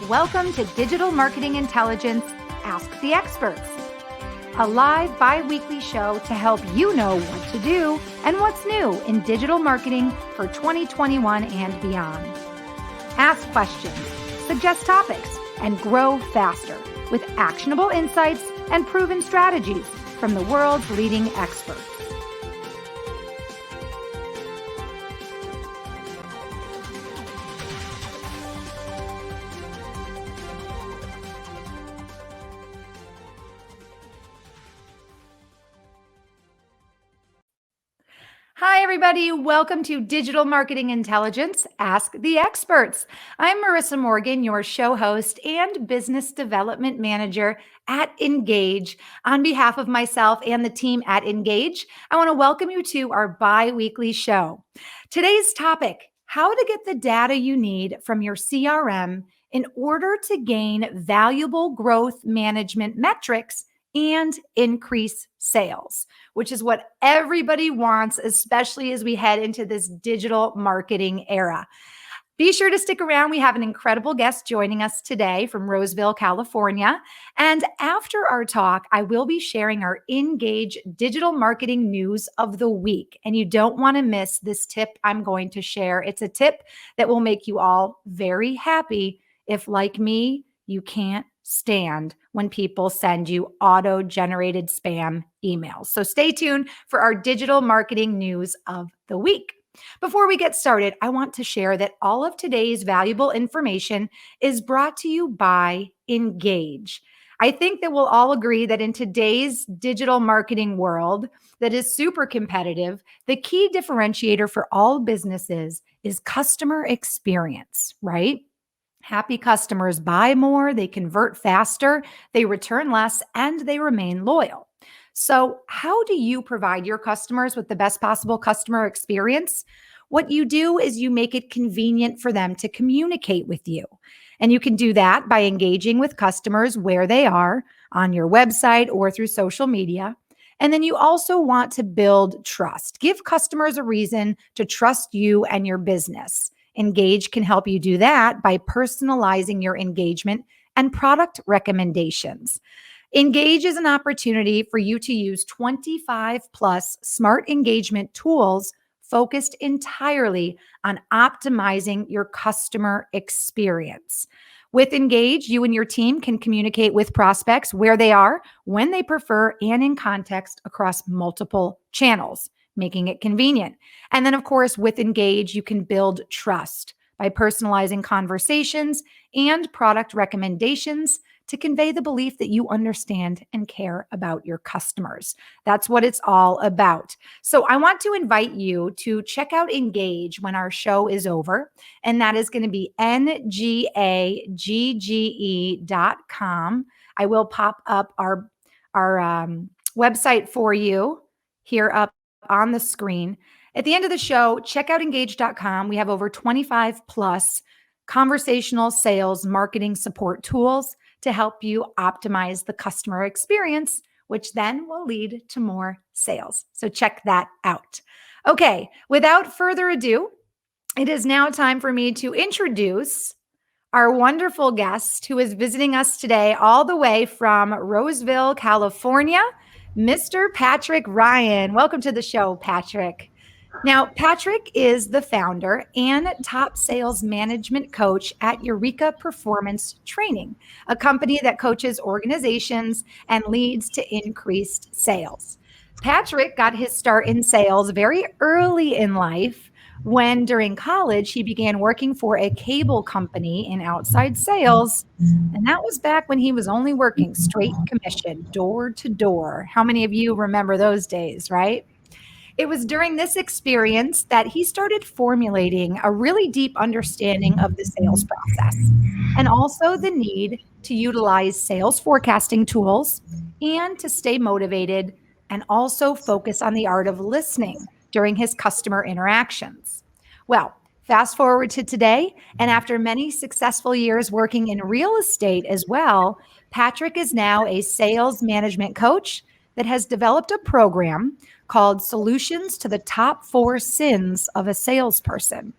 Welcome to Digital Marketing Intelligence Ask the Experts, a live bi-weekly show to help you know what to do and what's new in digital marketing for 2021 and beyond. Ask questions, suggest topics, and grow faster with actionable insights and proven strategies from the world's leading experts. Hi, everybody. Welcome to Digital Marketing Intelligence Ask the Experts. I'm Marissa Morgan, your show host and business development manager at Engage. On behalf of myself and the team at Engage, I want to welcome you to our bi-weekly show. Today's topic: how to get the data you need from your CRM in order to gain valuable growth management metrics and increase sales, which is what everybody wants, especially as we head into this digital marketing era. Be sure to stick around. We have an incredible guest joining us today from Roseville, California. And after our talk, I will be sharing our Engage digital marketing news of the week. And you don't want to miss this tip I'm going to share. It's a tip that will make you all very happy if, like me, you can't stand when people send you auto-generated spam emails. So stay tuned for our digital marketing news of the week. Before we get started, I want to share that all of today's valuable information is brought to you by Engage. I think that we'll all agree that in today's digital marketing world that is super competitive, the key differentiator for all businesses is customer experience, right? Happy customers buy more, they convert faster, they return less, and they remain loyal. So how do you provide your customers with the best possible customer experience? What you do is you make it convenient for them to communicate with you. And you can do that by engaging with customers where they are on your website or through social media. And then you also want to build trust. Give customers a reason to trust you and your business. Engage can help you do that by personalizing your engagement and product recommendations. Engage is an opportunity for you to use 25 plus smart engagement tools focused entirely on optimizing your customer experience. With Engage, you and your team can communicate with prospects where they are, when they prefer, and in context across multiple channels, making it convenient. And then, of course, with Engage, you can build trust by personalizing conversations and product recommendations to convey the belief that you understand and care about your customers. That's what it's all about. So I want to invite you to check out Engage when our show is over, and that is going to be ngagge.com. I will pop up our website for you here up on the screen. At the end of the show, check out engage.com. We have over 25 plus conversational sales marketing support tools to help you optimize the customer experience, which then will lead to more sales. So check that out. Okay, without further ado, it is now time for me to introduce our wonderful guest who is visiting us today all the way from Roseville, California, Mr. Patrick Ryan. Welcome to the show, Patrick. Now, Patrick is the founder and top sales management coach at Eureka Performance Training, a company that coaches organizations and leads to increased sales. Patrick got his start in sales very early in life when, during college, he began working for a cable company in outside sales. And that was back when he was only working straight commission, door to door. How many of you remember those days, right? It was during this experience that he started formulating a really deep understanding of the sales process and also the need to utilize sales forecasting tools and to stay motivated and also focus on the art of listening during his customer interactions. Well, fast forward to today, and after many successful years working in real estate as well, Patrick is now a sales management coach that has developed a program called Solutions to the Top 4 Sins of a Salesperson.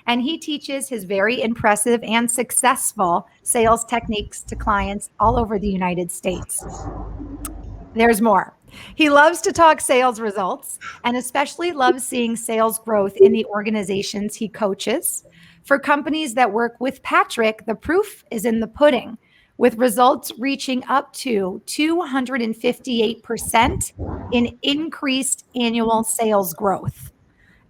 and he teaches his very impressive and successful sales techniques to clients all over the United States. There's more. He loves to talk sales results and especially loves seeing sales growth in the organizations he coaches. For companies that work with Patrick, the proof is in the pudding, with results reaching up to 258% in increased annual sales growth.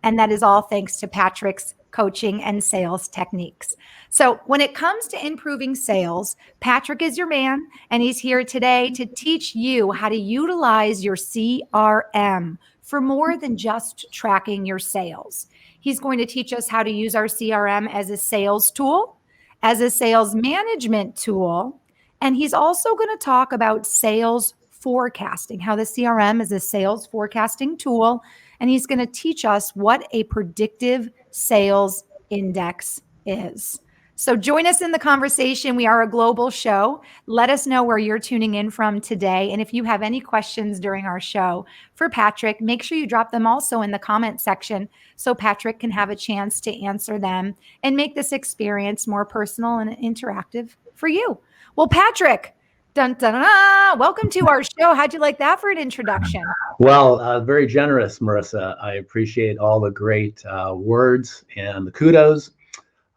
And that is all thanks to Patrick's coaching and sales techniques. So, when it comes to improving sales, Patrick is your man, and he's here today to teach you how to utilize your CRM for more than just tracking your sales. He's going to teach us how to use our CRM as a sales tool, as a sales management tool, and he's also going to talk about sales forecasting, how the CRM is a sales forecasting tool. And he's going to teach us what a predictive sales index is. So join us in the conversation. We are a global show. Let us know where you're tuning in from today. And if you have any questions during our show for Patrick, make sure you drop them also in the comment section so Patrick can have a chance to answer them and make this experience more personal and interactive for you. Well, Patrick, dun, dun, dun, dun, welcome to our show. How'd you like that for an introduction? Well, very generous, Marissa. I appreciate all the great words and the kudos.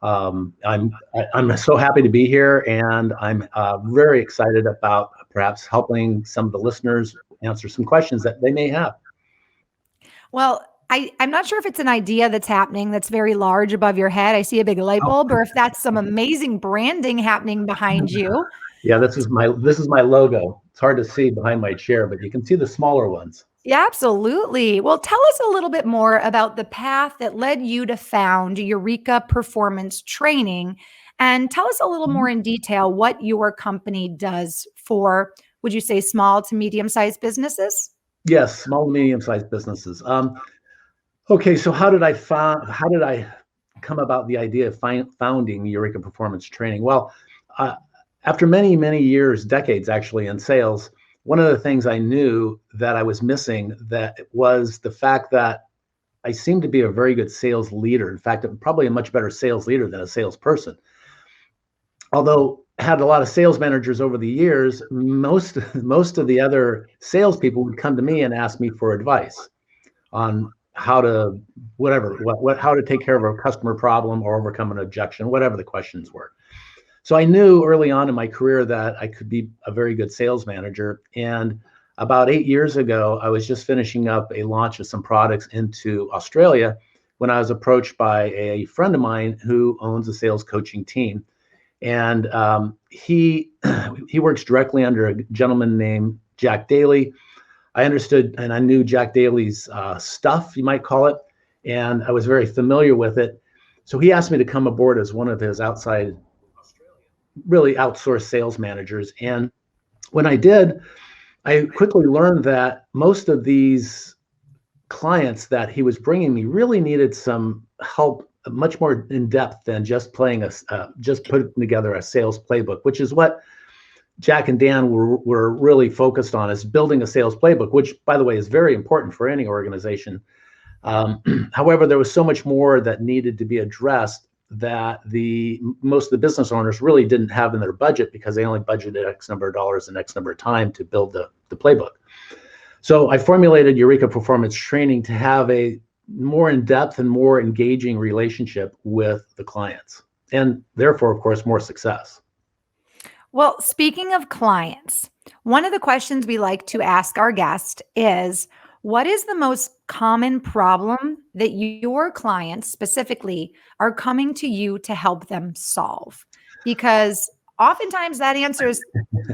I'm so happy to be here, and I'm very excited about perhaps helping some of the listeners answer some questions that they may have. Well, I'm not sure if it's an idea that's happening that's very large above your head. I see a big light bulb, or if that's some amazing branding happening behind you. Yeah, this is my logo. It's hard to see behind my chair, but you can see the smaller ones. Yeah, absolutely. Well, tell us a little bit more about the path that led you to found Eureka Performance Training, and tell us a little more in detail what your company does for, would you say, small to medium-sized businesses? Yes, small to medium-sized businesses. Okay, so how did I come about the idea of founding Eureka Performance Training? Well, after many, many years, decades actually, in sales, one of the things I knew that I was missing that was the fact that I seemed to be a very good sales leader. In fact, I'm probably a much better sales leader than a salesperson. Although I had a lot of sales managers over the years, most of the other salespeople would come to me and ask me for advice on how to how to take care of a customer problem or overcome an objection, whatever the questions were. So I knew early on in my career that I could be a very good sales manager. And about 8 years ago, I was just finishing up a launch of some products into Australia when I was approached by a friend of mine who owns a sales coaching team. And he works directly under a gentleman named Jack Daly. I understood and I knew Jack Daly's stuff, you might call it, and I was very familiar with it. So he asked me to come aboard as one of his really outsourced sales managers. And when I did, I quickly learned that most of these clients that he was bringing me really needed some help, much more in depth than just putting together a sales playbook, which is what Jack and Dan were really focused on, is building a sales playbook, which, by the way, is very important for any organization. However, there was so much more that needed to be addressed that most of the business owners really didn't have in their budget because they only budgeted X number of dollars and X number of time to build the playbook. So I formulated Eureka Performance Training to have a more in-depth and more engaging relationship with the clients, and therefore, of course, more success. Well, speaking of clients, one of the questions we like to ask our guest is, what is the most common problem that your clients specifically are coming to you to help them solve? Because oftentimes that answer is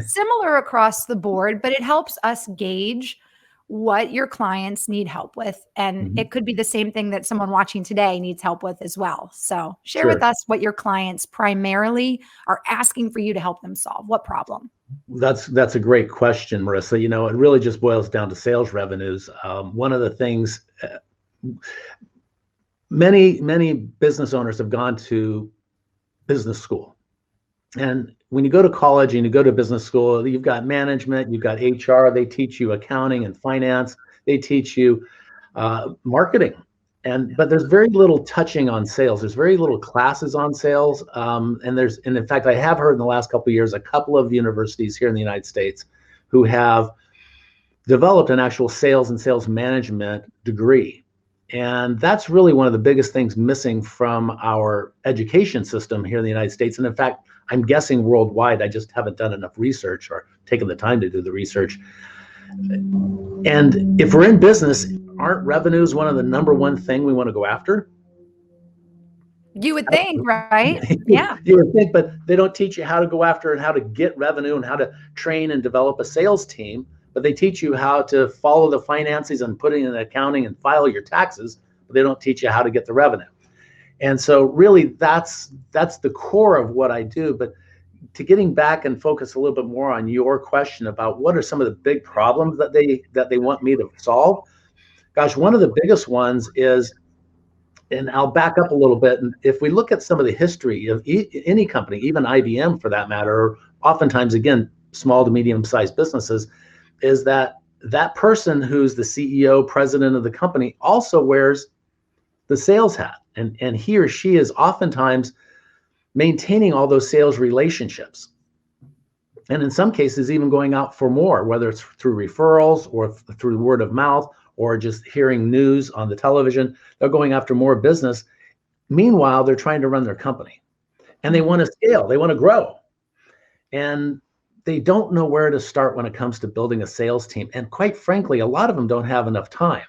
similar across the board, but it helps us gauge what your clients need help with. And it could be the same thing that someone watching today needs help with as well. So share with us what your clients primarily are asking for you to help them solve. What problem? That's a great question, Marissa. You know, it really just boils down to sales revenues. One of the things, many business owners have gone to business school. And when you go to college and you go to business school, you've got management, you've got HR, they teach you accounting and finance, they teach you marketing. But there's very little touching on sales. There's very little classes on sales. And in fact, I have heard in the last couple of years, a couple of universities here in the United States who have developed an actual sales and sales management degree. And that's really one of the biggest things missing from our education system here in the United States. And in fact, I'm guessing worldwide. I just haven't done enough research or taken the time to do the research. And if we're in business, aren't revenues one of the number one thing we want to go after? You would think, right? Yeah. You would think, but they don't teach you how to go after and how to get revenue and how to train and develop a sales team. But they teach you how to follow the finances and put in accounting and file your taxes, but they don't teach you how to get the revenue. And so really that's the core of what I do. But to getting back and focus a little bit more on your question about what are some of the big problems that they want me to solve. Gosh, one of the biggest ones is, and I'll back up a little bit. And if we look at some of the history of any company, even IBM for that matter, or oftentimes, again, small to medium-sized businesses, is that person who's the CEO, president of the company also wears the sales hat. And he or she is oftentimes maintaining all those sales relationships. And in some cases, even going out for more, whether it's through referrals or through word of mouth or just hearing news on the television, they're going after more business. Meanwhile, they're trying to run their company and they want to scale, they want to grow. And they don't know where to start when it comes to building a sales team. And quite frankly, a lot of them don't have enough time.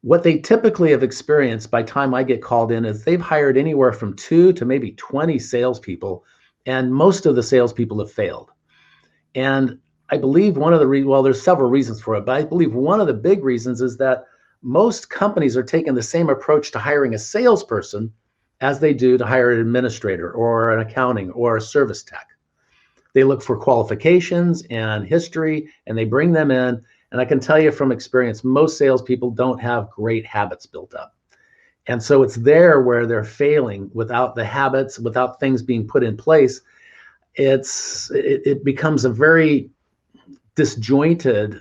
What they typically have experienced by the time I get called in is they've hired anywhere from 2 to maybe 20 salespeople, and most of the salespeople have failed. And I believe one of the well, there's several reasons for it, but I believe one of the big reasons is that most companies are taking the same approach to hiring a salesperson as they do to hire an administrator or an accounting or a service tech. They look for qualifications and history, and they bring them in. And I can tell you from experience, most salespeople don't have great habits built up. And so it's there where they're failing without the habits, without things being put in place. It becomes a very disjointed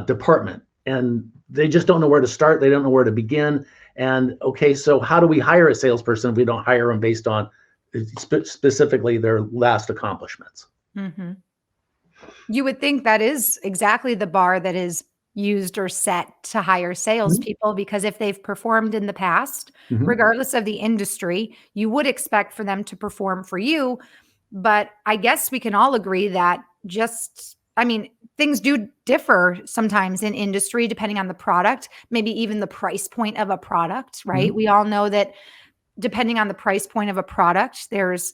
department, and they just don't know where to start. They don't know where to begin. And okay, so how do we hire a salesperson if we don't hire them based on specifically their last accomplishments? Mm-hmm. You would think that is exactly the bar that is used or set to hire salespeople, mm-hmm. because if they've performed in the past, mm-hmm. regardless of the industry, you would expect for them to perform for you. But I guess we can all agree that things do differ sometimes in industry, depending on the product, maybe even the price point of a product, right? Mm-hmm. We all know that depending on the price point of a product, there's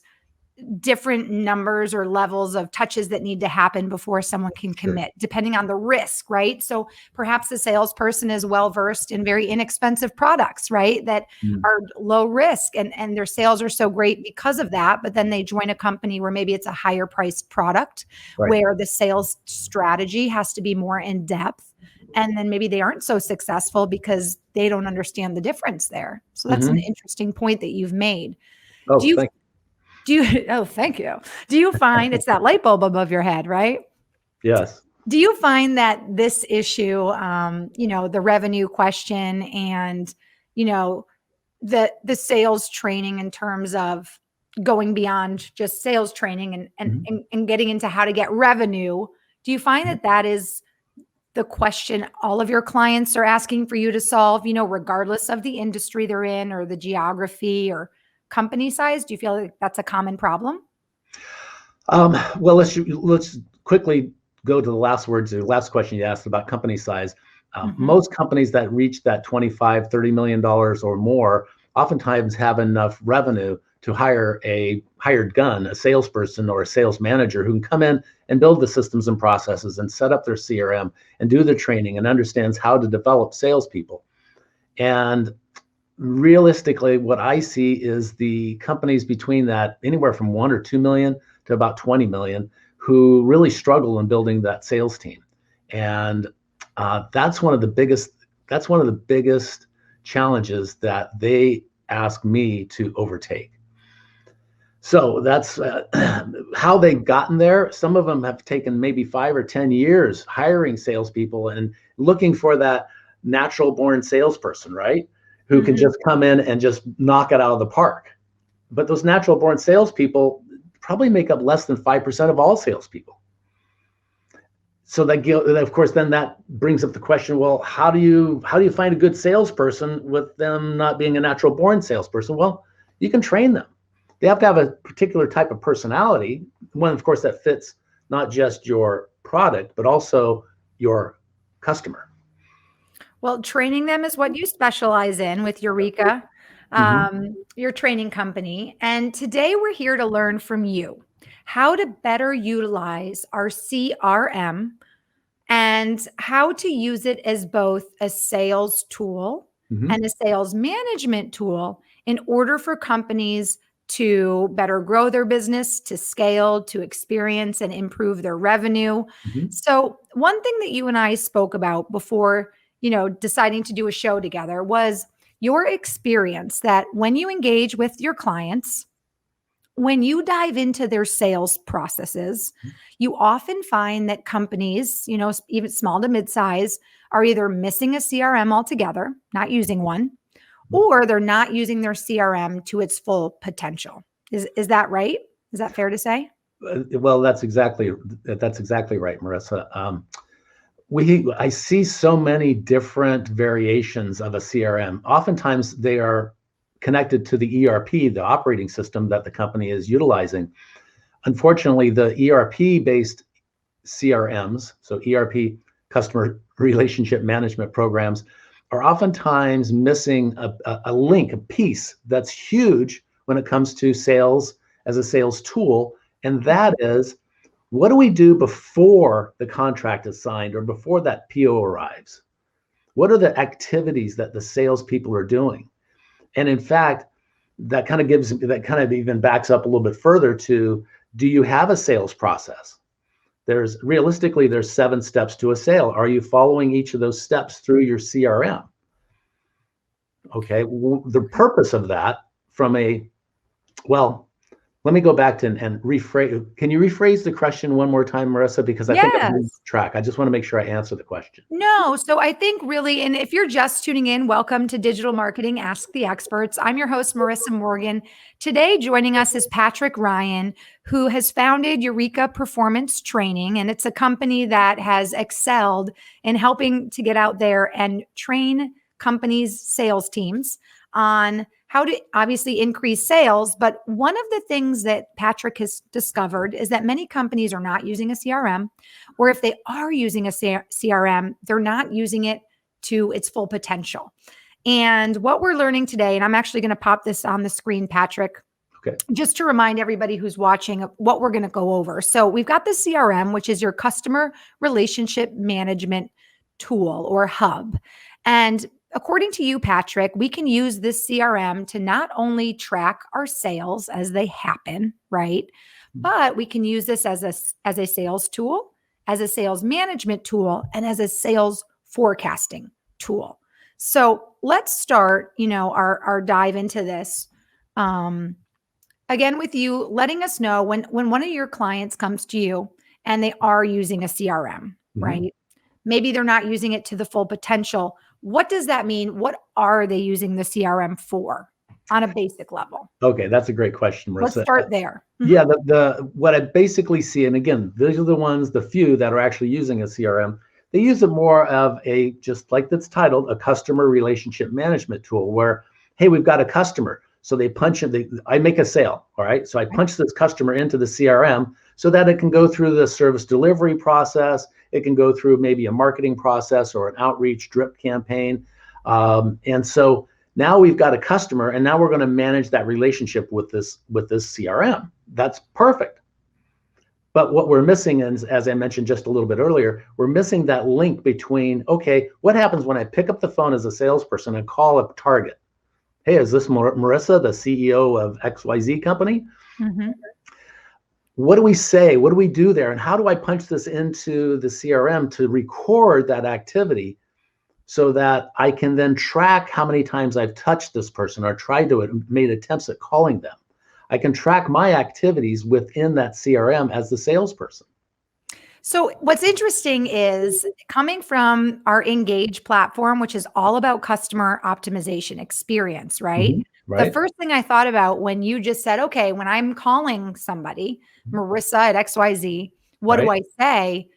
different numbers or levels of touches that need to happen before someone can commit, sure. depending on the risk, right? So perhaps the salesperson is well-versed in very inexpensive products, right? That are low risk and their sales are so great because of that. But then they join a company where maybe it's a higher priced product, right. where the sales strategy has to be more in depth. And then maybe they aren't so successful because they don't understand the difference there. So that's an interesting point that you've made. Oh, thank you. Thank you. Do you find it's that light bulb above your head, right? Yes. Do you find that this issue, the revenue question and, the sales training in terms of going beyond just sales training and getting into how to get revenue, do you find that that is the question all of your clients are asking for you to solve, regardless of the industry they're in or the geography or company size? Do you feel like that's a common problem? Well, let's quickly go to the last question you asked about company size. Most companies that reach that $25, $30 million or more oftentimes have enough revenue to hire a hired gun, a salesperson or a sales manager who can come in and build the systems and processes and set up their CRM and do the training and understands how to develop salespeople. And realistically, what I see is the companies between that, anywhere from 1 or 2 million to about 20 million, who really struggle in building that sales team. And that's one of the biggest challenges that they ask me to overtake. So that's how they've gotten there. Some of them have taken maybe 5 or 10 years hiring salespeople and looking for that natural born salesperson, right? Who can just come in and just knock it out of the park. But those natural born salespeople probably make up less than 5% of all salespeople. So that, of course, then that brings up the question, well, how do you find a good salesperson with them not being a natural born salesperson? Well, you can train them. They have to have a particular type of personality, one, of course, that fits not just your product, but also your customer. Well, training them is what you specialize in with Eureka, your training company. And today we're here to learn from you how to better utilize our CRM and how to use it as both a sales tool and a sales management tool in order for companies to better grow their business, to scale, to experience and improve their revenue. So, one thing that you and I spoke about before, deciding to do a show together was your experience that when you engage with your clients, when you dive into their sales processes, you often find that companies, even small to mid-size, are either missing a CRM altogether, not using one, or they're not using their CRM to its full potential. Is that right? Is that fair to say? Well, that's exactly right, Marissa. I see so many different variations of a CRM. Oftentimes they are connected to the ERP, the operating system that the company is utilizing. Unfortunately, the ERP-based CRMs, so ERP, customer relationship management programs, are oftentimes missing a link, a piece that's huge when it comes to sales as a sales tool. And that is, what do we do before the contract is signed or before that PO arrives? What are the activities that the salespeople are doing? And in fact, that kind of even backs up a little bit further to, do you have a sales process? There's 7 steps to a sale. Are you following each of those steps through your CRM? Okay, the purpose of that let me go back to and rephrase. Can you rephrase the question one more time, Marissa? Because I think I'm on track. I just want to make sure I answer the question. No. So I think really, and if you're just tuning in, welcome to Digital Marketing Ask the Experts. I'm your host, Marissa Morgan. Today, joining us is Patrick Ryan, who has founded Eureka Performance Training. And it's a company that has excelled in helping to get out there and train companies' sales teams on how to obviously increase sales. But one of the things that Patrick has discovered is that many companies are not using a CRM, or if they are using a CRM, they're not using it to its full potential. And what we're learning today, and I'm actually going to pop this on the screen, Patrick, just to remind everybody who's watching what we're going to go over. So we've got the CRM, which is your customer relationship management tool or hub. And according to you, Patrick, we can use this CRM to not only track our sales as they happen, right? But we can use this as a sales tool, as a sales management tool, and as a sales forecasting tool. So let's start, our dive into this. Again, with you letting us know when one of your clients comes to you and they are using a CRM, right? Maybe they're not using it to the full potential. What does that mean? What are they using the CRM for on a basic level? Okay, that's a great question, Marissa. Let's start there. Yeah, what I basically see, and again, these are the few that are actually using a CRM. They use it more of just like it's titled, a customer relationship management tool where, hey, we've got a customer. So they punch in, I make a sale, all right? So I punch this customer into the CRM so that it can go through the service delivery process. It can go through maybe a marketing process or an outreach drip campaign. And so now we've got a customer, and now we're going to manage that relationship with this CRM. That's perfect. But what we're missing is, as I mentioned just a little bit earlier, we're missing that link between, okay, what happens when I pick up the phone as a salesperson and call a target? Hey, is this Marissa, the CEO of XYZ company? What do we say? What do we do there? And how do I punch this into the CRM to record that activity so that I can then track how many times I've touched this person or made attempts at calling them? I can track my activities within that CRM as the salesperson. So what's interesting is coming from our Engage platform, which is all about customer optimization experience, right? The Right. first thing I thought about when you just said, okay, when I'm calling somebody, Marissa at XYZ, what do Right. I say?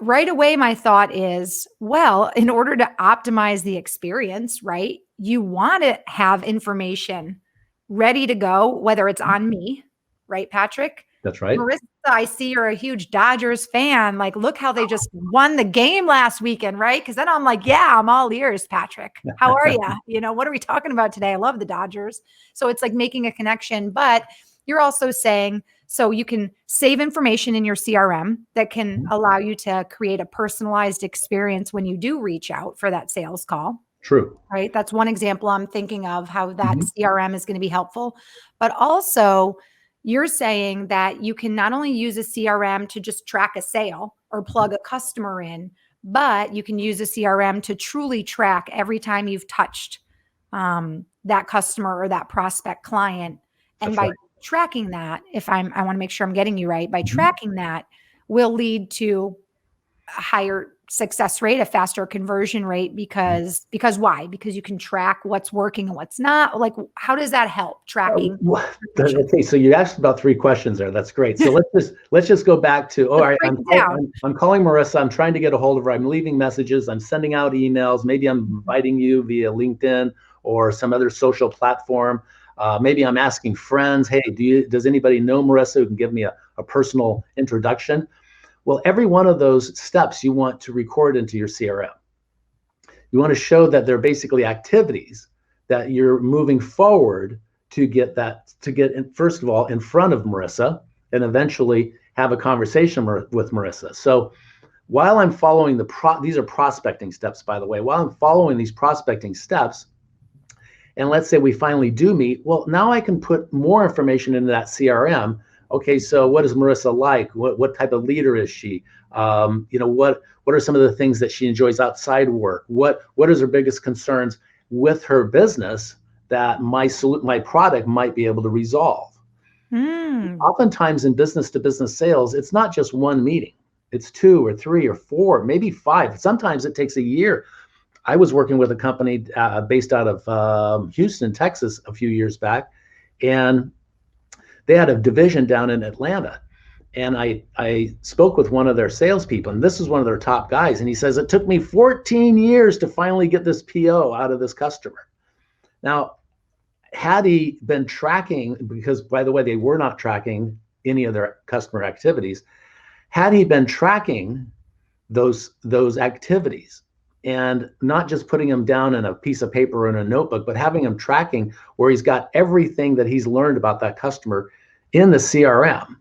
Right away, my thought is, well, in order to optimize the experience, right, you want to have information ready to go, whether it's on me, right, Patrick? That's right. Marissa, I see you're a huge Dodgers fan. Like, look how they just won the game last weekend, right? Because then I'm like, yeah, I'm all ears, Patrick. How are you? What are we talking about today? I love the Dodgers. So it's like making a connection, but you're also saying, so you can save information in your CRM that can allow you to create a personalized experience when you do reach out for that sales call, True. right? That's one example I'm thinking of how that Mhm. CRM is going to be helpful. But also, you're saying that you can not only use a CRM to just track a sale or plug a customer in, but you can use a CRM to truly track every time you've touched that customer or that prospect client. And That's right. by tracking that, I want to make sure I'm getting you right, by Mhm. tracking that will lead to a higher success rate, a faster conversion rate because why? Because you can track what's working and what's not. Like, how does that help tracking conversion? Okay, so you asked about three questions there. That's great. So let's just go back to, all Let's right, break it down. I'm calling Marissa. I'm trying to get a hold of her. I'm leaving messages. I'm sending out emails. Maybe I'm inviting you via LinkedIn or some other social platform. Maybe I'm asking friends, hey, does anybody know Marissa who can give me a personal introduction? Well, every one of those steps you want to record into your CRM. You want to show that they're basically activities that you're moving forward to get first of all, in front of Marissa and eventually have a conversation with Marissa. So while I'm following these are prospecting steps, by the way, while I'm following these prospecting steps, and let's say we finally do meet, well, now I can put more information into that CRM. Okay, so what is Marissa like? What type of leader is she? What are some of the things that she enjoys outside work? What is her biggest concerns with her business that my product might be able to resolve? Hmm. Oftentimes in business to business sales, it's not just one meeting. It's two or three or four, maybe five. Sometimes it takes a year. I was working with a company based out of Houston, Texas, a few years back, and they had a division down in Atlanta. And I spoke with one of their salespeople, and this is one of their top guys, and he says it took me 14 years to finally get this PO out of this customer. Now, had he been tracking, because by the way, they were not tracking any of their customer activities, had he been tracking those activities and not just putting them down in a piece of paper or in a notebook, but having him tracking where he's got everything that he's learned about that customer in the CRM.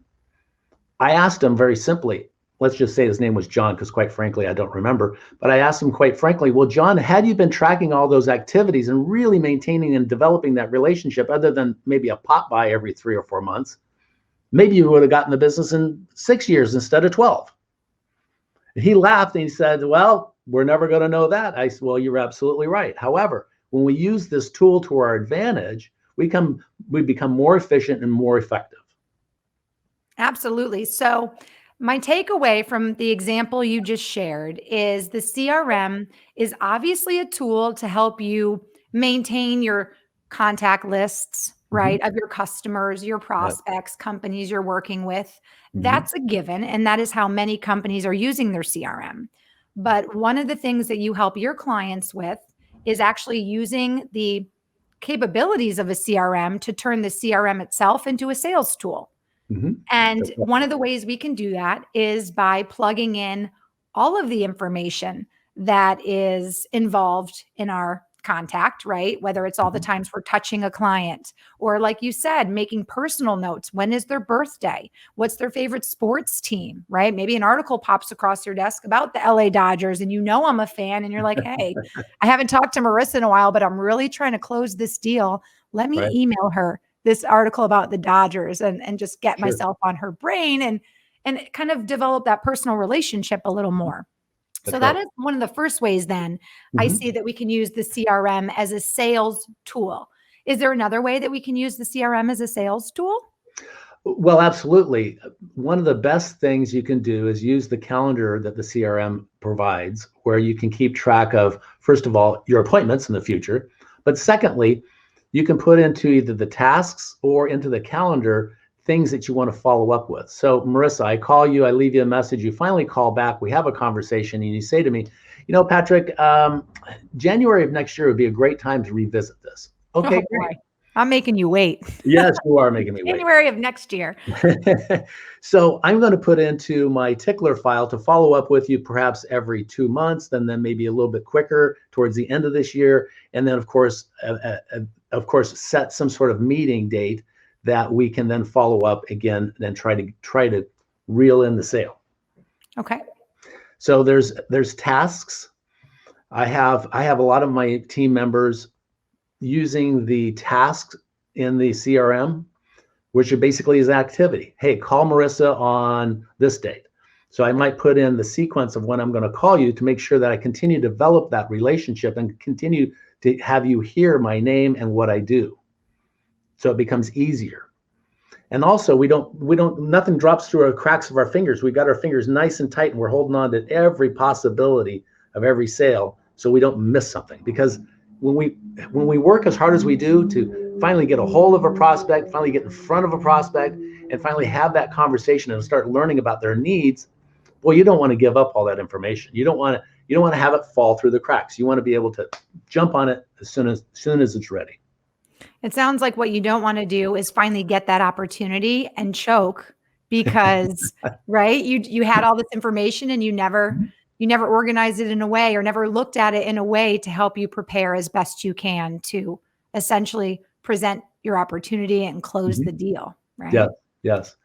I asked him very simply, let's just say his name was John, because quite frankly, I don't remember, but I asked him quite frankly, well, John, had you been tracking all those activities and really maintaining and developing that relationship, other than maybe a pop by every 3 or 4 months, maybe you would have gotten the business in 6 years instead of 12. He laughed and he said, well, we're never going to know that. I said, well, you're absolutely right. However, when we use this tool to our advantage, we become more efficient and more effective. Absolutely. So, my takeaway from the example you just shared is the CRM is obviously a tool to help you maintain your contact lists, Mm-hmm. right, of your customers, your Yeah. prospects, companies you're working with. Mm-hmm. That's a given. And that is how many companies are using their CRM. But one of the things that you help your clients with is actually using the capabilities of a CRM to turn the CRM itself into a sales tool. Mm-hmm. And one of the ways we can do that is by plugging in all of the information that is involved in our contact, right? Whether it's all the times we're touching a client, or like you said, making personal notes. When is their birthday? What's their favorite sports team, right? Maybe an article pops across your desk about the LA Dodgers and I'm a fan and you're like, hey, I haven't talked to Marissa in a while, but I'm really trying to close this deal. Let me Right. email her this article about the Dodgers and just get Sure. myself on her brain and kind of develop that personal relationship a little more. So That's that right. is one of the first ways then I Mm-hmm. see that we can use the CRM as a sales tool. Is there another way that we can use the CRM as a sales tool? Well, absolutely. One of the best things you can do is use the calendar that the CRM provides, where you can keep track of, first of all, your appointments in the future. But secondly, you can put into either the tasks or into the calendar things that you want to follow up with. So, Marissa, I call you, I leave you a message, you finally call back, we have a conversation, and you say to me, Patrick, January of next year would be a great time to revisit this. Oh Okay, boy, great. I'm making you wait. Yes, you are making me wait. January of next year. So I'm going to put into my tickler file to follow up with you perhaps every 2 months, then maybe a little bit quicker towards the end of this year, and then of course, set some sort of meeting date that we can then follow up again and try to reel in the sale. Okay. So there's tasks. I have a lot of my team members using the tasks in the CRM, which basically is activity. Hey, call Marissa on this date. So I might put in the sequence of when I'm going to call you to make sure that I continue to develop that relationship and continue to have you hear my name and what I do. So it becomes easier. And also nothing drops through our cracks of our fingers. We got our fingers nice and tight and we're holding on to every possibility of every sale so we don't miss something. Because when we work as hard as we do to finally get a hold of a prospect, finally get in front of a prospect, and finally have that conversation and start learning about their needs, well, you don't want to give up all that information. You don't want to have it fall through the cracks. You want to be able to jump on it as soon as it's ready. It sounds like what you don't want to do is finally get that opportunity and choke because, right? You had all this information and you never organized it in a way or never looked at it in a way to help you prepare as best you can to essentially present your opportunity and close the deal, right? Yeah. Yes.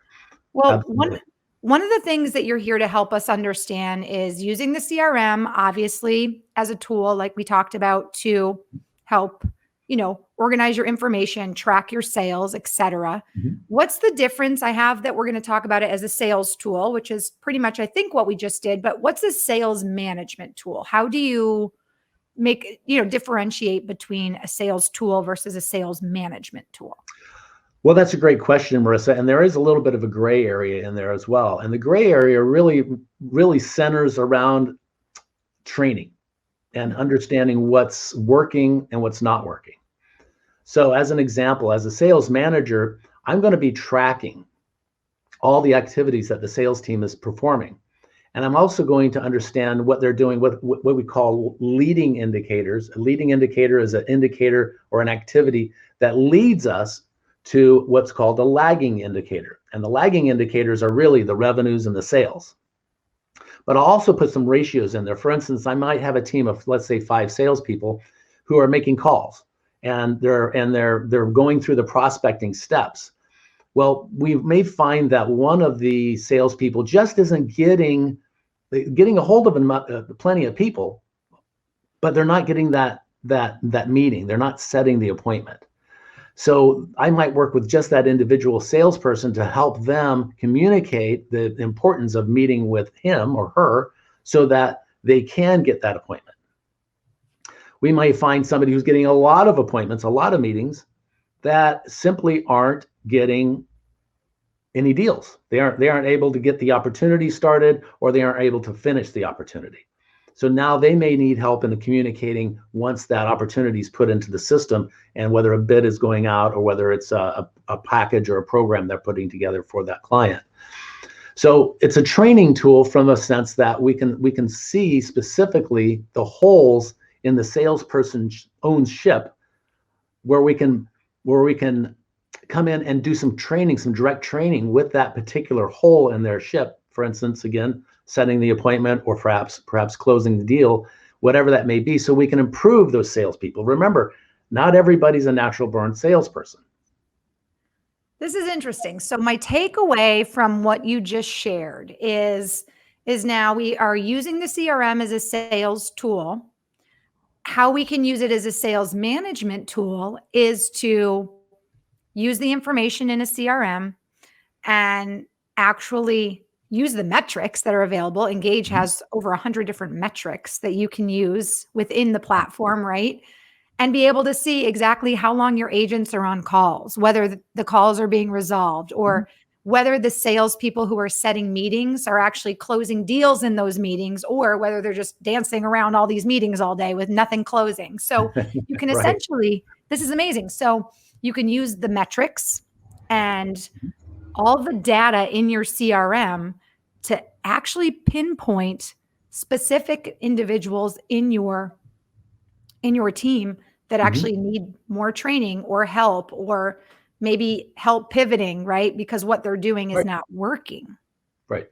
Well, Absolutely. one of the things that you're here to help us understand is using the CRM, obviously, as a tool, like we talked about, to help, organize your information, track your sales, et cetera. Mhm. What's the difference? I have that we're going to talk about it as a sales tool, which is pretty much, I think, what we just did. But what's a sales management tool? How do you differentiate between a sales tool versus a sales management tool? Well, that's a great question, Marissa. And there is a little bit of a gray area in there as well. And the gray area really centers around training and understanding what's working and what's not working. So, as an example, as a sales manager, I'm going to be tracking all the activities that the sales team is performing. And I'm also going to understand what they're doing with what we call leading indicators. A leading indicator is an indicator or an activity that leads us to what's called a lagging indicator. And the lagging indicators are really the revenues and the sales. But I'll also put some ratios in there. For instance, I might have a team of, let's say, 5 salespeople who are making calls and they're going through the prospecting steps. Well, we may find that one of the salespeople just isn't getting a hold of plenty of people, but they're not getting that meeting. They're not setting the appointment. So I might work with just that individual salesperson to help them communicate the importance of meeting with him or her so that they can get that appointment. We might find somebody who's getting a lot of appointments, a lot of meetings that simply aren't getting any deals. They aren't able to get the opportunity started, or they aren't able to finish the opportunity. So now they may need help in communicating once that opportunity is put into the system, and whether a bid is going out or whether it's a package or a program they're putting together for that client. So it's a training tool from a sense that we can see specifically the holes in the salesperson's own ship, where we can come in and do some training, some direct training with that particular hole in their ship. For instance, again, setting the appointment or perhaps closing the deal, whatever that may be, so we can improve those salespeople. Remember, not everybody's a natural born salesperson. This is interesting. So my takeaway from what you just shared is now we are using the CRM as a sales tool. How we can use it as a sales management tool is to use the information in a CRM and actually use the metrics that are available. Engage has over 100 different metrics that you can use within the platform, right? And be able to see exactly how long your agents are on calls, whether the calls are being resolved, or whether the salespeople who are setting meetings are actually closing deals in those meetings, or whether they're just dancing around all these meetings all day with nothing closing. So you can Right. essentially, this is amazing. So you can use the metrics and all the data in your CRM to actually pinpoint specific individuals in your team that Mhm. actually need more training or help, or maybe help pivoting, right? Because what they're doing is Right. not working. Right. Right.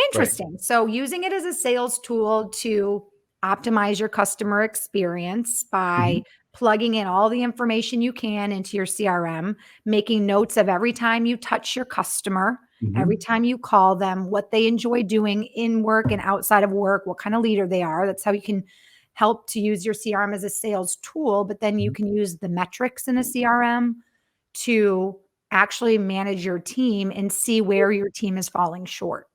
Interesting. So using it as a sales tool to optimize your customer experience by Mhm. plugging in all the information you can into your CRM, making notes of every time you touch your customer, every Mhm. time you call them, what they enjoy doing in work and outside of work, what kind of leader they are. That's how you can help to use your CRM as a sales tool, but then you Mhm. can use the metrics in a CRM to actually manage your team and see where your team is falling short.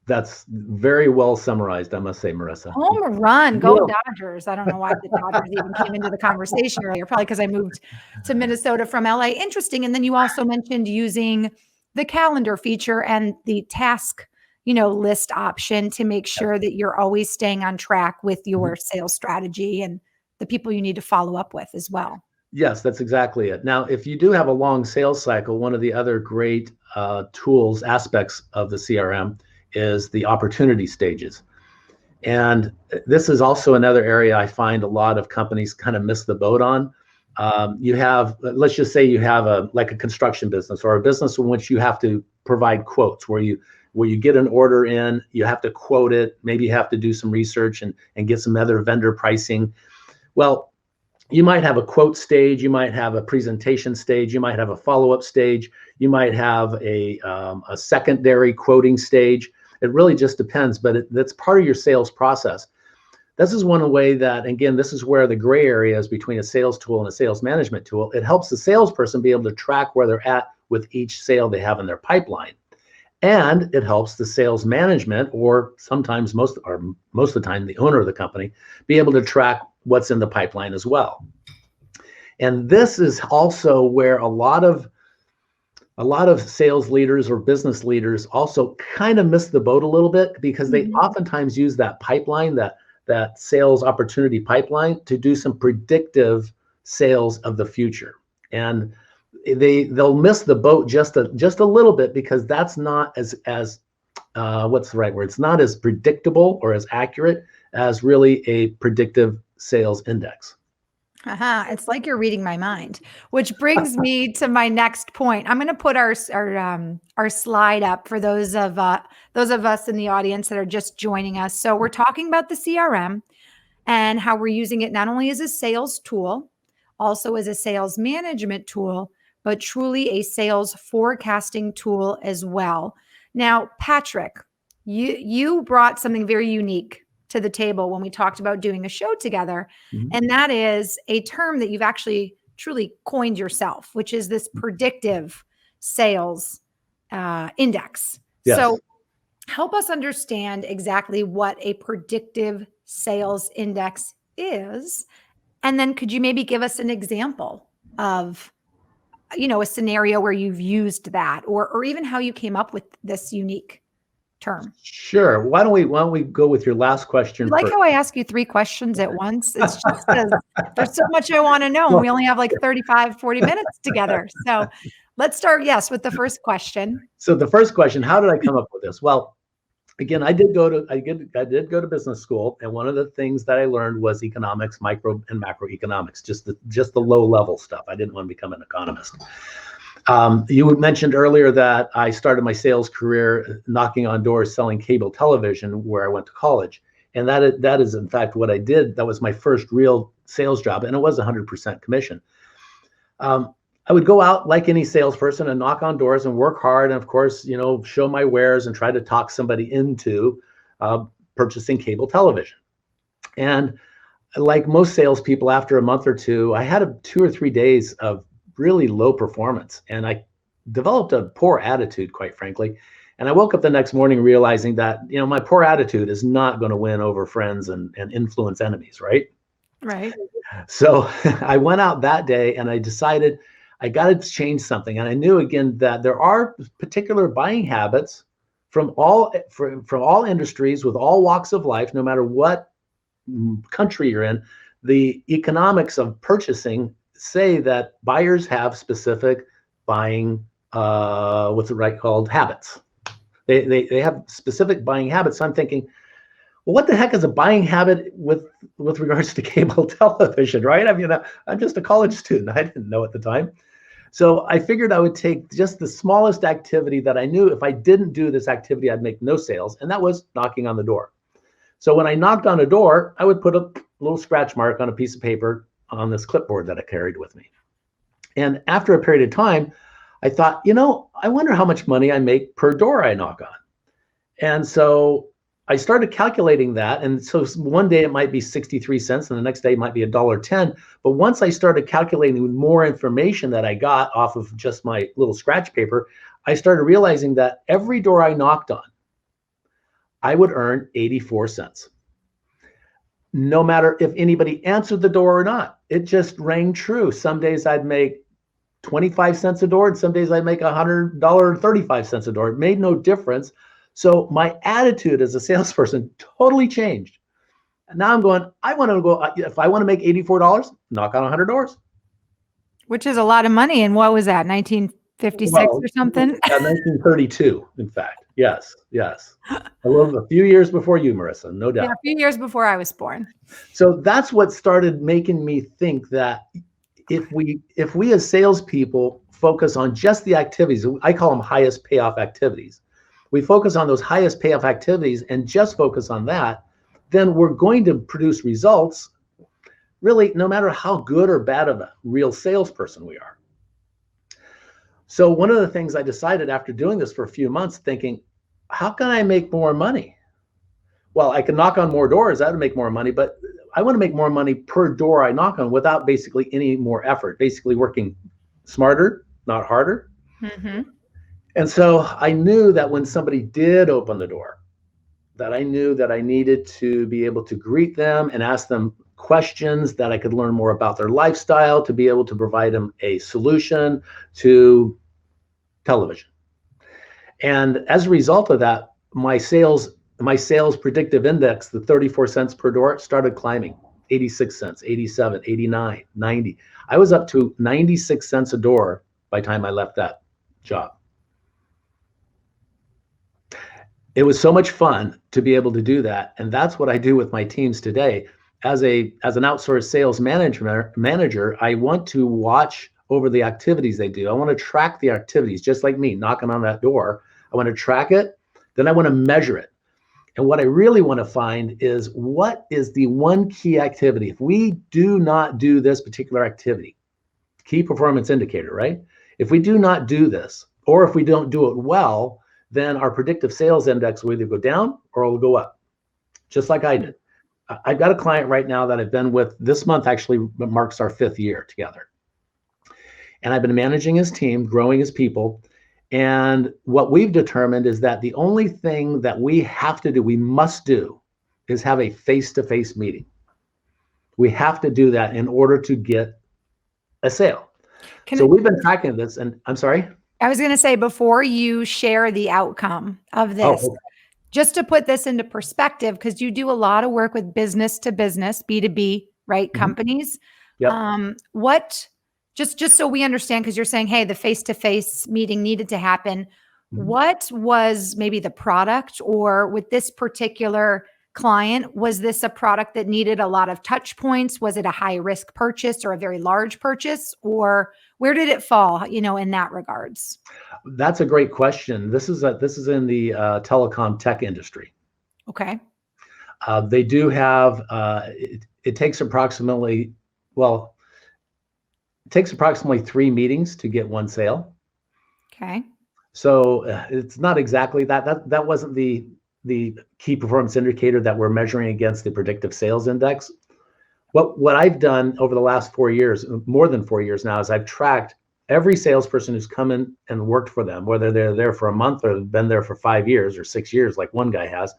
That's very well summarized, I must say, Marissa. Home run, go You Dodgers. I don't know why the Dodgers even came into the conversation earlier, probably because I moved to Minnesota from LA. Interesting. And then you also mentioned using the calendar feature and the task, list option to make know, sure that you're always staying on track with mhm. your sales strategy and the people you need to follow up with as well. Yes, that's exactly it. Now, if you do have a long sales cycle, one of the other great tools, aspects of the CRM is the opportunity stages. And this is also another area I find a lot of companies kind of miss the boat on. You have, let's just say you have like a construction business or a business in which you have to provide quotes where you get an order in, you have to quote it, maybe you have to do some research and get some other vendor pricing. Well, you might have a quote stage, you might have a presentation stage, you might have a follow-up stage, you might have a secondary quoting stage. It really just depends, but that's part of your sales process. This is one way that, again, this is where the gray area is between a sales tool and a sales management tool. It helps the salesperson be able to track where they're at with each sale they have in their pipeline. And it helps the sales management, or sometimes most of the time, the owner of the company, be able to track what's in the pipeline as well. And this is also where a lot of sales leaders or business leaders also kind of miss the boat a little bit, because they Mhm. oftentimes use that pipeline, that sales opportunity pipeline, to do some predictive sales of the future. And they'll miss the boat just a little bit, because that's not as what's the right word? It's not as predictable or as accurate as really a predictive sales index. It's like you're reading my mind, which brings me to my next point. I'm going to put our slide up for those of us in the audience that are just joining us. So we're talking about the CRM and how we're using it not only as a sales tool, also as a sales management tool, but truly a sales forecasting tool as well. Now, Patrick, you brought something very unique to the table when we talked about doing a show together, Mhm. and that is a term that you've actually truly coined yourself, which is this predictive sales index. Yes. So help us understand exactly what a predictive sales index is. And then could you maybe give us an example of, a scenario where you've used that, or even how you came up with this unique term? Sure. Why don't we go with your last You question like first? how I ask you 3 questions at once? It's just 'cause there's so much I wanna know, and Well, we only have, like, 35, 40 minutes together. So, let's start, yes, with the first question. so the first question, how did I come up with this? Well, again, I did go to business school, and one of the things that I learned was economics, micro and macroeconomics, just the low level stuff. I didn't want to become an economist. You mentioned earlier that I started my sales career knocking on doors selling cable television where I went to college. And that is in fact what I did. That was my first real sales job, and it was 100% commission. Um, I would go out like any salesperson and knock on doors and work hard, and of course, show my wares and try to talk somebody into uh, purchasing cable television. And like most salespeople, after a month or two, I had 2 or 3 days of really low performance, and I developed a poor attitude, quite frankly. And I woke up the next morning realizing that my poor attitude is not going to win over friends and influence enemies, right? Right. So I went out that day and I decided I got to change something. And I knew again that there are particular buying habits from all industries with all walks of life, no matter what country you're in. The economics of purchasing say that buyers have specific buying what's it right called habits. They have specific buying habits. So I'm thinking, well, what the heck is a buying habit with regards to cable television, right? I mean, I'm just a college student. I didn't know at the time. So I figured I would take just the smallest activity that I knew if I didn't do this activity, I'd make no sales, and that was knocking on the door. So when I knocked on a door, I would put a little scratch mark on a piece of paper on this clipboard that I carried with me. And after a period of time, I thought, I wonder how much money I make per door I knock on. And so I started calculating that. And so one day it might be 63 cents and the next day it might be $1.10. But once I started calculating more information that I got off of just my little scratch paper, I started realizing that every door I knocked on, I would earn 84 cents. No matter if anybody answered the door or not, it just rang true. Some days I'd make 25 cents a door, and some days I'd make $100.35 a door. It made no difference. So my attitude as a salesperson totally changed. And now I'm going, if I want to make $84, knock on 100 doors. Which is a lot of money. And what was that, 1956 or something? 1932, in fact. Yes. A few years before you, Marissa, no doubt. Yeah, a few years before I was born. So that's what started making me think that if we as salespeople focus on just the activities, I call them highest payoff activities. We focus on those highest payoff activities and just focus on that, then we're going to produce results really no matter how good or bad of a real salesperson we are. So one of the things I decided after doing this for a few months, thinking, how can I make more money? Well, I can knock on more doors, that would make more money, but I want to make more money per door I knock on without basically any more effort, basically working smarter, not harder. Mm-hmm. And so I knew that when somebody did open the door, that I knew that I needed to be able to greet them and ask them questions that I could learn more about their lifestyle, to be able to provide them a solution to television. And as a result of that, my sales predictive index, the 34 cents per door, started climbing. 86 cents, 87, 89, 90. I was up to 96 cents a door by the time I left that job. It was so much fun to be able to do that. And that's what I do with my teams today. As an outsourced sales manager, I want to watch over the activities they do. I want to track the activities, just like me knocking on that door. I want to track it. Then I want to measure it. And what I really want to find is, what is the one key activity? If we do not do this particular activity, key performance indicator, right? If we do not do this, or if we don't do it well, then our predictive sales index will either go down or it'll go up, just like I did. I've got a client right now that I've been with this month, actually marks our 5th year together. And I've been managing his team, growing his people. And what we've determined is that the only thing that we have to do, we must do, is have a face-to-face meeting. We have to do that in order to get a sale. So we've been tracking this, and I'm sorry? I was going to say, before you share the outcome of this, okay. Just to put this into perspective, because you do a lot of work with business to business, B2B, right? Mm-hmm. Companies. Yep. Just so we understand, because you're saying, hey, the face-to-face meeting needed to happen. Mm-hmm. What was maybe the product, or with this particular client, was this a product that needed a lot of touch points? Was it a high risk purchase or a very large purchase, or where did it fall, in that regards? That's a great question. This is in the telecom tech industry. Okay. They do have, it takes approximately 3 meetings to get one sale. Okay. So it's not exactly that. That wasn't the key performance indicator that we're measuring against the predictive sales index. What I've done over the last 4 years, more than 4 years now, is I've tracked every salesperson who's come in and worked for them, whether they're there for a month or been there for 5 years or 6 years, like one guy has.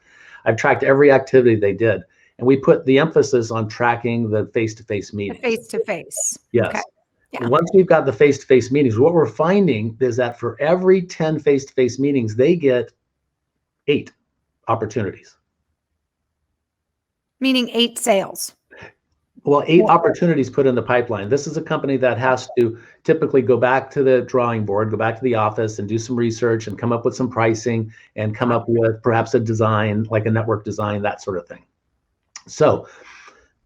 I've tracked every activity they did. And we put the emphasis on tracking the face-to-face meetings. Face-to-face. Yes. Okay. Yeah. Once we've got the face-to-face meetings, what we're finding is that for every 10 face-to-face meetings, they get 8 opportunities. Meaning 8 sales. Well, 8 opportunities put in the pipeline. This is a company that has to typically go back to the drawing board, go back to the office and do some research and come up with some pricing and come up with perhaps a design, like a network design, that sort of thing. So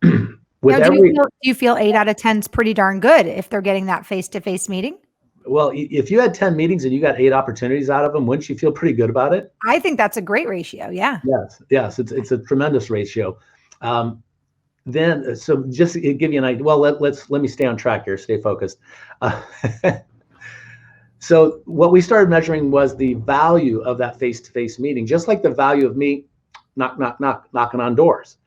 with now, do you feel 8 out of 10 is pretty darn good if they're getting that face-to-face meeting? Well, if you had 10 meetings and you got 8 opportunities out of them, wouldn't you feel pretty good about it? I think that's a great ratio. Yeah. Yes, it's a tremendous ratio. Then, so just to give you an idea, well, let me stay on track here, stay focused. So what we started measuring was the value of that face-to-face meeting, just like the value of me knocking on doors.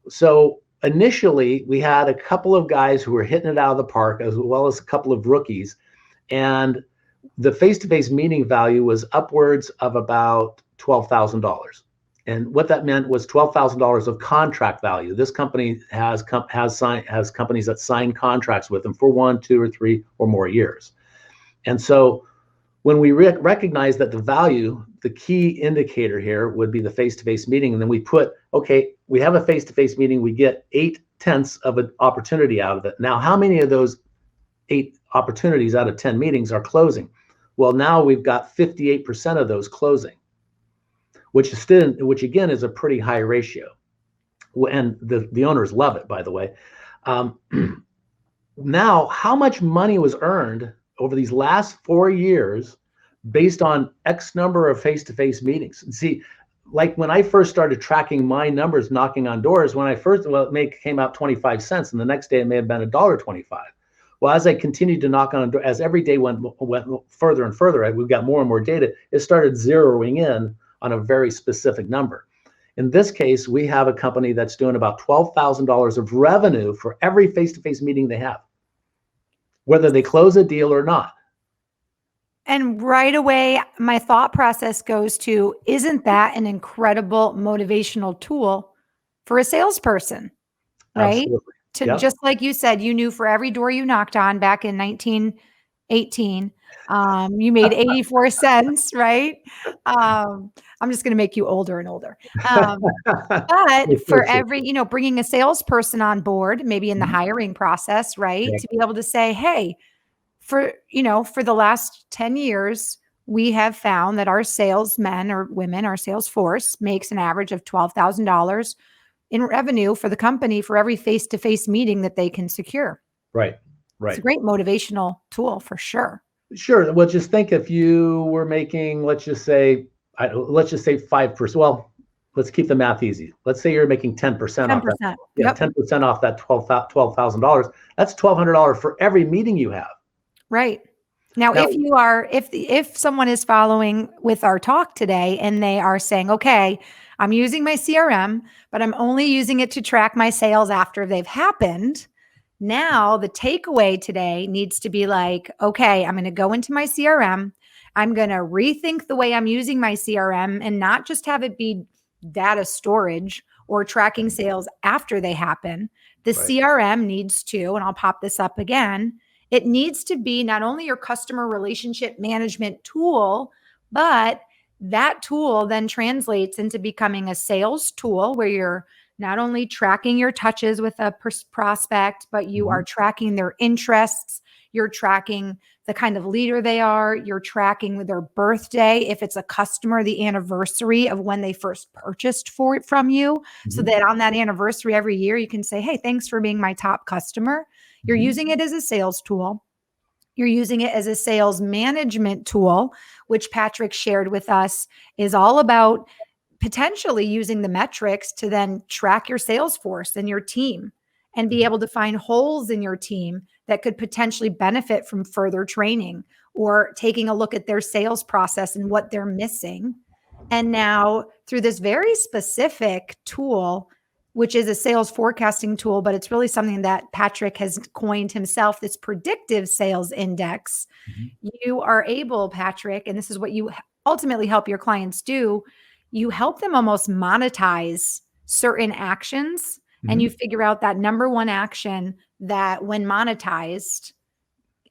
So initially, we had a couple of guys who were hitting it out of the park, as well as a couple of rookies, and the face-to-face meeting value was upwards of about $12,000. And what that meant was $12,000 of contract value. This company has companies that sign contracts with them for 1, 2, or 3 or more years. And so when we recognize that the value, the key indicator here would be the face-to-face meeting, and then we put, okay, we have a face-to-face meeting, we get 8/10 of an opportunity out of it. Now, how many of those 8 opportunities out of 10 meetings are closing? Well, now we've got 58% of those closing, which again is a pretty high ratio, and the owners love it, by the way. Now, how much money was earned over these last 4 years based on X number of face-to-face meetings? And see, like when I first started tracking my numbers knocking on doors, when I first, it came out 25 cents, and the next day it may have been $1.25. Well, as I continued to knock on, as every day went further and further, we've got more and more data, it started zeroing in on a very specific number. In this case, we have a company that's doing about $12,000 of revenue for every face-to-face meeting they have, whether they close a deal or not. And right away, my thought process goes to, isn't that an incredible motivational tool for a salesperson, right? Absolutely. Just like you said, you knew for every door you knocked on back in 1918, you made 84 cents, right? I'm just going to make you older and older. But for every, bringing a salesperson on board, maybe in the hiring process, right? To be able to say, hey, for the last 10 years, we have found that our salesmen or women, our sales force makes an average of $12,000 in revenue for the company for every face-to-face meeting that they can secure. Right. It's a great motivational tool for sure. Sure. Well, just think if you were making, let's just say 5%. Well, let's keep the math easy. Let's say you're making 10% off that. Yeah, 10% off that $12,000. That's $1,200 for every meeting you have. Right. Now, if someone is following with our talk today and they are saying, okay, I'm using my CRM, but I'm only using it to track my sales after they've happened. Now, the takeaway today needs to be like, okay, I'm going to go into my CRM. I'm going to rethink the way I'm using my CRM and not just have it be data storage or tracking sales after they happen. The CRM needs to, and I'll pop this up again, it needs to be not only your customer relationship management tool, but that tool then translates into becoming a sales tool where you're not only tracking your touches with a prospect, but you are tracking their interests. You're tracking the kind of leader they are. You're tracking their birthday. If it's a customer, the anniversary of when they first purchased from you. So that on that anniversary every year, you can say, hey, thanks for being my top customer. You're using it as a sales tool. You're using it as a sales management tool, which Patrick shared with us is all about potentially using the metrics to then track your sales force and your team and be able to find holes in your team that could potentially benefit from further training or taking a look at their sales process and what they're missing. And now through this very specific tool, which is a sales forecasting tool, but it's really something that Patrick has coined himself, this predictive sales index. You are able, Patrick, and this is what you ultimately help your clients do, you help them almost monetize certain actions and you figure out that number one action that when monetized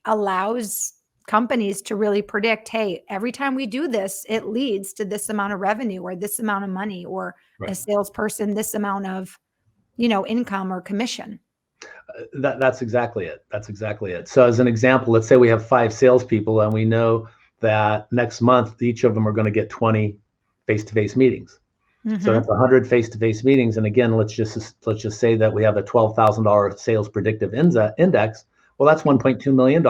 allows companies to really predict, hey, every time we do this, it leads to this amount of revenue or this amount of money or a Right. salesperson, this amount of, income or commission. That's exactly it. That's exactly it. So as an example, let's say we have 5 salespeople and we know that next month each of them are going to get 20 face-to-face meetings. So that's 100 face-to-face meetings. And again, let's just say that we have a $12,000 sales predictive index. Well, that's $1.2 million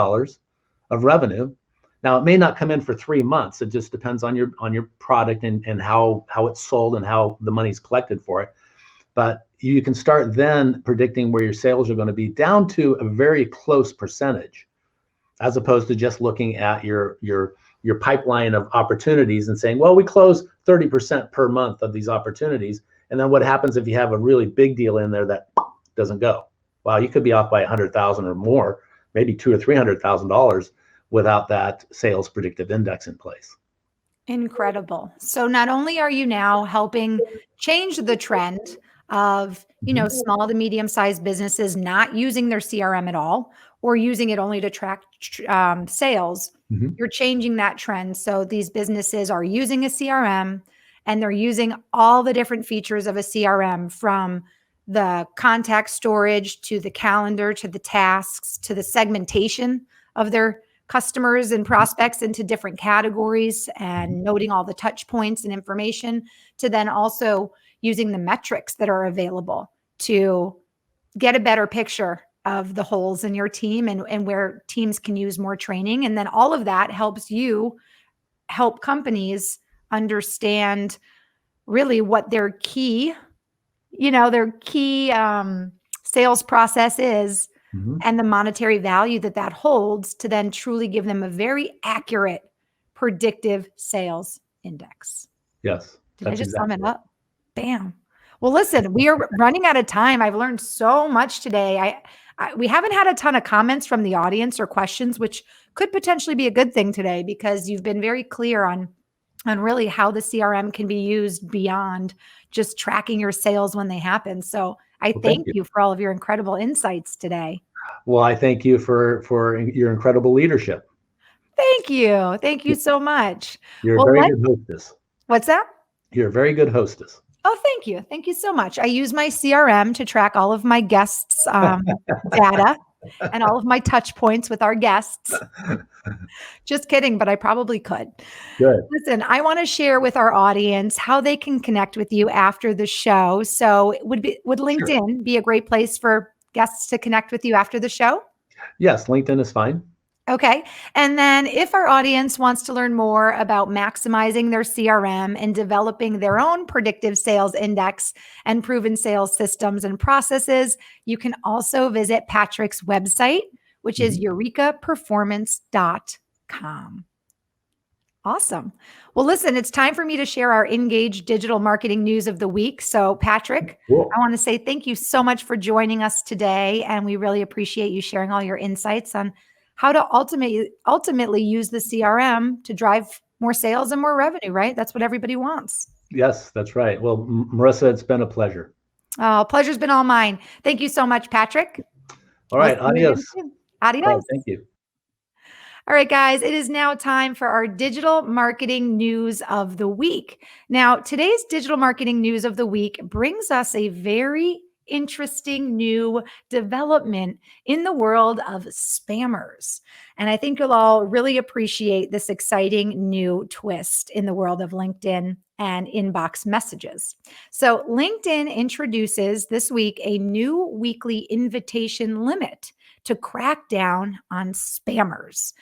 of revenue. Now it may not come in for 3 months. It just depends on your product and how it's sold and how the money's collected for it. But you can start then predicting where your sales are going to be down to a very close percentage, as opposed to just looking at your pipeline of opportunities and saying, well, we close 30% per month of these opportunities. And then what happens if you have a really big deal in there that doesn't go? Well, you could be off by 100,000 or more, maybe $200,000 or $300,000 without that sales predictive index in place. Incredible. So not only are you now helping change the trend of, small to medium-sized businesses not using their CRM at all or using it only to track sales, you're changing that trend. So these businesses are using a CRM and they're using all the different features of a CRM, from the contact storage to the calendar to the tasks to the segmentation of their customers and prospects into different categories and noting all the touch points and information, to then also using the metrics that are available to get a better picture of the holes in your team and where teams can use more training. And then all of that helps you help companies understand really what their key sales process is, and the monetary value that holds, to then truly give them a very accurate predictive sales index. Yes. Did I just sum it up? Bam. Well, listen, we are running out of time. I've learned so much today. We haven't had a ton of comments from the audience or questions, which could potentially be a good thing today, because you've been very clear on really how the CRM can be used beyond just tracking your sales when they happen. So I thank you for all of your incredible insights today. Well, I thank you for your incredible leadership. Thank you. Thank you so much. You're a very good hostess. What's that? You're a very good hostess. Oh, thank you. Thank you so much. I use my CRM to track all of my guests' data and all of my touch points with our guests. Just kidding, but I probably could. Good. Listen, I want to share with our audience how they can connect with you after the show. So would LinkedIn be a great place for guests to connect with you after the show? Yes, LinkedIn is fine. Okay. And then if our audience wants to learn more about maximizing their CRM and developing their own predictive sales index and proven sales systems and processes, you can also visit Patrick's website, which is eurekaperformance.com. Awesome. Well, listen, it's time for me to share our Engage digital marketing news of the week. So, Patrick, Cool. I want to say thank you so much for joining us today. And we really appreciate you sharing all your insights on how to ultimately use the CRM to drive more sales and more revenue, right? That's what everybody wants. Yes, that's right. Well, Marissa, it's been a pleasure. Oh, pleasure's been all mine. Thank you so much, Patrick. All right. Adios. Adios. Right, thank you. All right, guys, it is now time for our digital marketing news of the week. Now, today's digital marketing news of the week brings us a very interesting new development in the world of spammers. And I think you'll all really appreciate this exciting new twist in the world of LinkedIn and inbox messages. So LinkedIn introduces this week a new weekly invitation limit to crack down on spammers.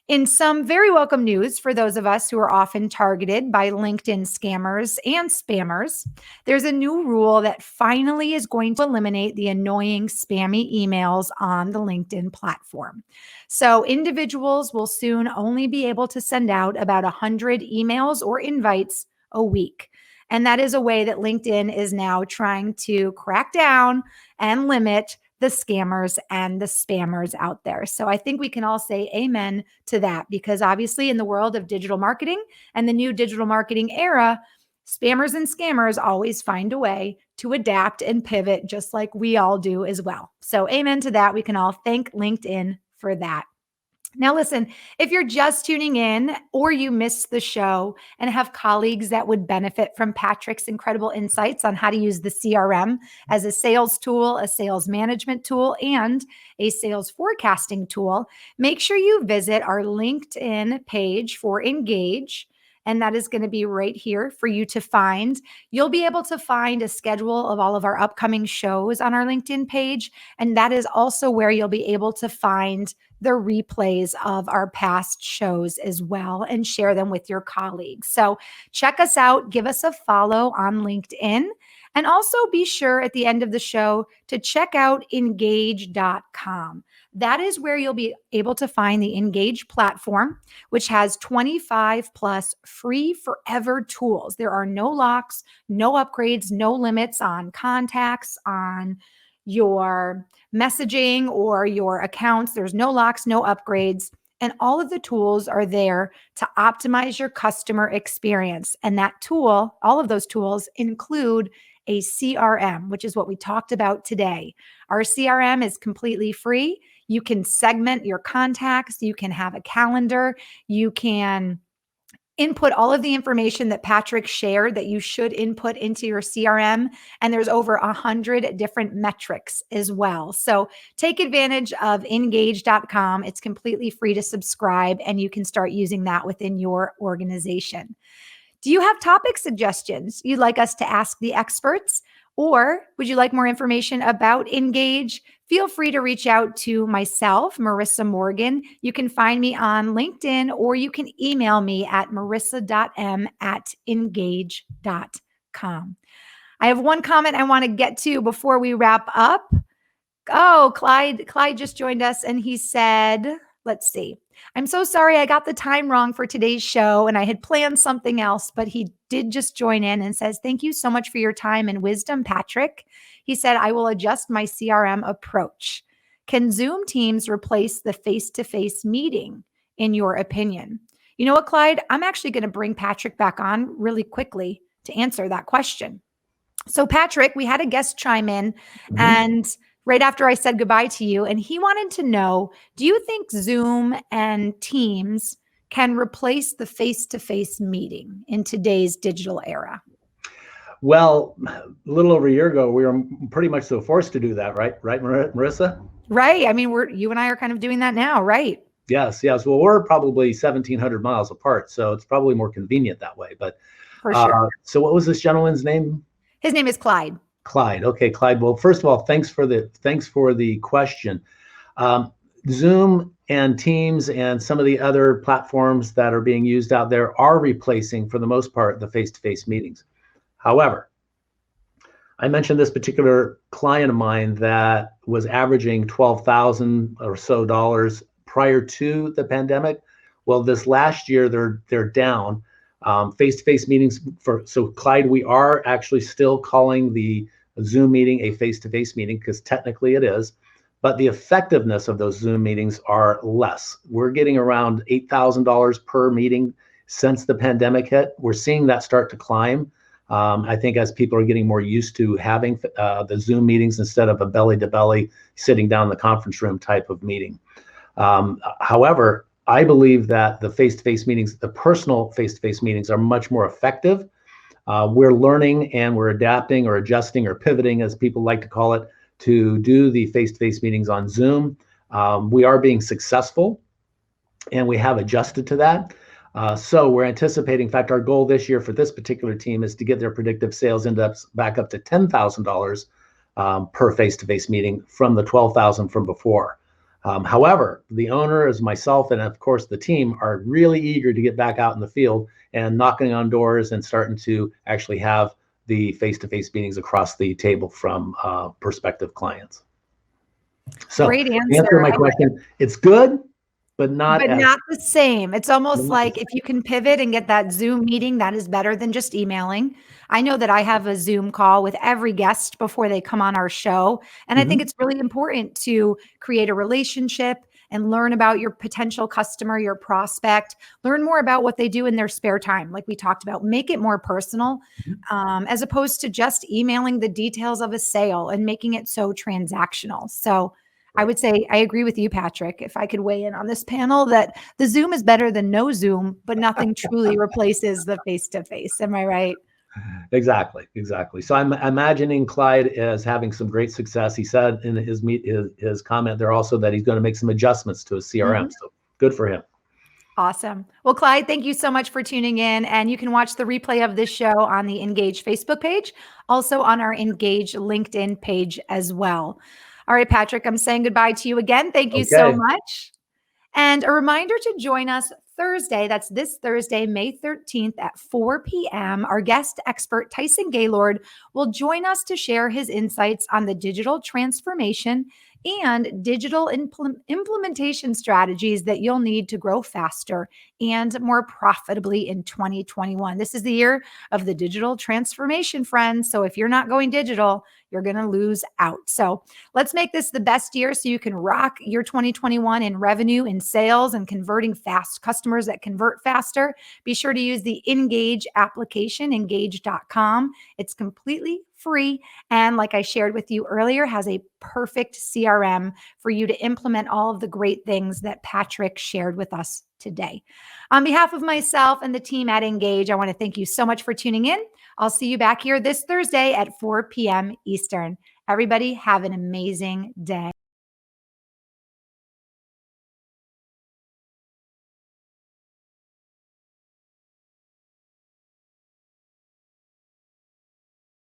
In some very welcome news for those of us who are often targeted by LinkedIn scammers and spammers, there's a new rule that finally is going to eliminate the annoying spammy emails on the LinkedIn platform. So individuals will soon only be able to send out about 100 emails or invites a week. And that is a way that LinkedIn is now trying to crack down and limit the scammers and the spammers out there. So I think we can all say amen to that, because obviously in the world of digital marketing and the new digital marketing era, spammers and scammers always find a way to adapt and pivot, just like we all do as well. So amen to that. We can all thank LinkedIn for that. Now, listen, if you're just tuning in or you missed the show and have colleagues that would benefit from Patrick's incredible insights on how to use the CRM as a sales tool, a sales management tool, and a sales forecasting tool, make sure you visit our LinkedIn page for Engage. And that is going to be right here for you to find. You'll be able to find a schedule of all of our upcoming shows on our LinkedIn page. And that is also where you'll be able to find the replays of our past shows as well and share them with your colleagues. So check us out, give us a follow on LinkedIn, and also be sure at the end of the show to check out engage.com. That is where you'll be able to find the Engage platform, which has 25 plus free forever tools. There are no locks, no upgrades, no limits on contacts, on your messaging or your accounts. There's no locks, no upgrades. And all of the tools are there to optimize your customer experience. And that tool, all of those tools include a CRM, which is what we talked about today. Our CRM is completely free. You can segment your contacts. You can have a calendar. You can input all of the information that Patrick shared that you should input into your CRM. And there's over 100 different metrics as well. So take advantage of engage.com. It's completely free to subscribe, and you can start using that within your organization. Do you have topic suggestions you'd like us to ask the experts? Or would you like more information about Engage? Feel free to reach out to myself, Marissa Morgan. You can find me on LinkedIn, or you can email me at marissa.m@engage.com. I have one comment I want to get to before we wrap up. Oh, Clyde just joined us, and he said, let's see. I'm so sorry I got the time wrong for today's show, and I had planned something else, but he did just join in and says, thank you so much for your time and wisdom, Patrick. He said, I will adjust my CRM approach. Can Zoom Teams replace the face-to-face meeting, in your opinion? You know what, Clyde? I'm actually going to bring Patrick back on really quickly to answer that question. So, Patrick, we had a guest chime in, and right after I said goodbye to you, and he wanted to know, do you think Zoom and Teams can replace the face-to-face meeting in today's digital era? Well, a little over a year ago, we were pretty much so forced to do that, right? Right, Marissa? Right. I mean, you and I are kind of doing that now, right? Yes. Well, we're probably 1,700 miles apart, so it's probably more convenient that way. But for sure. So what was this gentleman's name? His name is Clyde. Clyde. Okay, Clyde. Well, first of all, thanks for the question. Zoom and Teams and some of the other platforms that are being used out there are replacing, for the most part, the face-to-face meetings. However, I mentioned this particular client of mine that was averaging $12,000 or so prior to the pandemic. Well, this last year they're down. Face-to-face meetings so Clyde, we are actually still calling the Zoom meeting a face-to-face meeting because technically it is, but the effectiveness of those Zoom meetings are less. We're getting around $8,000 per meeting since the pandemic hit. We're seeing that start to climb. I think as people are getting more used to having the Zoom meetings instead of a belly-to-belly sitting down in the conference room type of meeting. However, I believe that the face-to-face meetings, the personal face-to-face meetings, are much more effective. We're learning and we're adapting or adjusting or pivoting, as people like to call it, to do the face-to-face meetings on Zoom. We are being successful, and we have adjusted to that. So we're anticipating, in fact, our goal this year for this particular team is to get their predictive sales index back up to $10,000 per face-to-face meeting from the $12,000 from before. However, the owner, as myself, and of course the team, are really eager to get back out in the field and knocking on doors and starting to actually have the face-to-face meetings across the table from prospective clients. So, great answer. To answer my question, it's good, but not the same. It's almost like if you can pivot and get that Zoom meeting, that is better than just emailing. I know that I have a Zoom call with every guest before they come on our show. And I think it's really important to create a relationship and learn about your potential customer, your prospect, learn more about what they do in their spare time. Like we talked about, make it more personal, as opposed to just emailing the details of a sale and making it so transactional. So I would say I agree with you, Patrick. If I could weigh in on this panel, that the Zoom is better than no Zoom, but nothing truly replaces the face-to-face. Am I right? Exactly. So I'm imagining Clyde as having some great success. He said in his comment there also that he's going to make some adjustments to his CRM. So good for him. Awesome. Well, Clyde, thank you so much for tuning in. And you can watch the replay of this show on the Engage Facebook page, also on our Engage LinkedIn page as well. All right, Patrick, I'm saying goodbye to you again. Thank you so much. And a reminder to join us Thursday, that's this Thursday, May 13th at 4 p.m. Our guest expert, Tyson Gaylord, will join us to share his insights on the digital transformation and digital implementation strategies that you'll need to grow faster and more profitably in 2021. This is the year of the digital transformation, friends. So if you're not going digital, you're going to lose out. So let's make this the best year so you can rock your 2021 in revenue, in sales, and converting fast customers that convert faster. Be sure to use the Engage application, engage.com. It's completely free. And like I shared with you earlier, has a perfect CRM for you to implement all of the great things that Patrick shared with us today. On behalf of myself and the team at Engage, I want to thank you so much for tuning in. I'll see you back here this Thursday at 4 p.m. Eastern. Everybody have an amazing day.